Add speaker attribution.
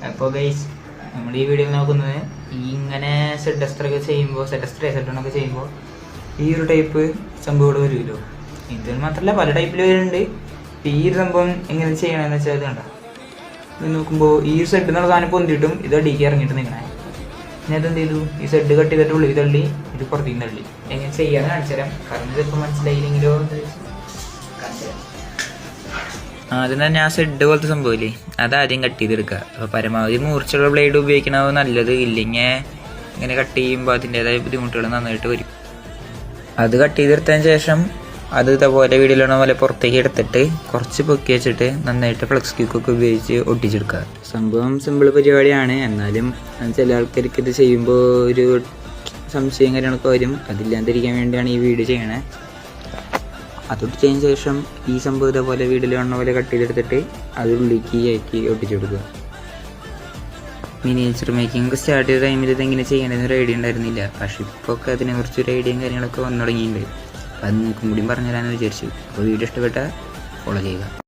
Speaker 1: അപ്പോൾ ഗൈസ് നമ്മൾ ഈ വീഡിയോയിൽ നോക്കുന്നത് ഇങ്ങനെ സെഡ് എസ്റ്ററൊക്കെ ചെയ്യുമ്പോൾ സെഡൊക്കെ ചെയ്യുമ്പോൾ ഈ ഒരു ടൈപ്പ് സംഭവം വരുമല്ലോ. ഇത് മാത്രമല്ല പല ടൈപ്പിൽ വരുന്നുണ്ട്. ഈ ഒരു സംഭവം എങ്ങനെ ചെയ്യണമെന്ന് വെച്ചാൽ ഇത് കണ്ട ഇത് നോക്കുമ്പോൾ ഈ സെഡ് എന്നുള്ള സാധനം പൊന്തിയിട്ടും ഇത് അടിക്ക് ഇറങ്ങിയിട്ട് നിൽക്കണേ. ഞാൻ ഇതെന്ത് ചെയ്തു, ഈ സെഡ് കട്ട് ചെയ്തിട്ട് ഉള്ളിൽ തള്ളി ഇത് പുറത്തേക്ക് തള്ളി. എങ്ങനെ ചെയ്യാമെന്ന് കാണിച്ചു തരാം. കാരണം ഇതിപ്പോൾ മനസ്സിലായില്ലെങ്കിലോ കാണിച്ചു തരാം. ആദ്യം തന്നെ ആ സെഡ് പോലത്തെ സംഭവമില്ലേ അതാദ്യം കട്ട് ചെയ്തെടുക്കുക. അപ്പോൾ പരമാവധി മൂർച്ചയുള്ള ബ്ലേഡ് ഉപയോഗിക്കണത് നല്ലത്. ഇല്ലെങ്കിൽ ഇങ്ങനെ കട്ട് ചെയ്യുമ്പോൾ അതിൻ്റെതായ ബുദ്ധിമുട്ടുകൾ നന്നായിട്ട് വരും. അത് കട്ട് ചെയ്തെടുത്തതിന് ശേഷം അത് ഇതേപോലെ വീഡിയോയിലുള്ള പോലെ പുറത്തേക്ക് എടുത്തിട്ട് കുറച്ച് പൊക്കി വെച്ചിട്ട് നന്നായിട്ട് ഫ്ലെക്സ് ക്യൂക്കൊക്കെ ഉപയോഗിച്ച് ഒട്ടിച്ചെടുക്കുക. സംഭവം സിമ്പിൾ പരിപാടിയാണ്. എന്നാലും ചില ആൾക്കാർക്ക് ഇത് ചെയ്യുമ്പോൾ ഒരു സംശയം കാര്യങ്ങളൊക്കെ വരും. അതില്ലാതിരിക്കാൻ വേണ്ടിയാണ് ഈ വീഡിയോ ചെയ്യണേ. അതൊട്ടിച്ചതിന് ശേഷം ഈ സംഭവം ഇതേപോലെ വീഡിയോയിൽ കാണുന്ന പോലെ കട്ട് ചെയ്തെടുത്തിട്ട് അത് ഉള്ളിലേക്ക് ആക്കി ഒട്ടിച്ചെടുക്കുക. മിനിയേച്ചർ മേക്കിംഗ് സ്റ്റാർട്ട് ചെയ്ത ടൈമിൽ ഇതെങ്ങനെ ചെയ്യണമെന്ന് ഒരു ഐഡിയ ഉണ്ടായിരുന്നില്ല. പക്ഷെ ഇപ്പോൾ ഒക്കെ അതിനെക്കുറിച്ച് ഒരു ഐഡിയയും കാര്യങ്ങളൊക്കെ വന്നു തുടങ്ങിയിട്ടുണ്ട്. അത് നിങ്ങൾക്കും കൂടിയും പറഞ്ഞുതരാമെന്ന് വിചാരിച്ചു. അപ്പോൾ വീഡിയോ ഇഷ്ടപ്പെട്ടാൽ ഫോളോ ചെയ്യുക.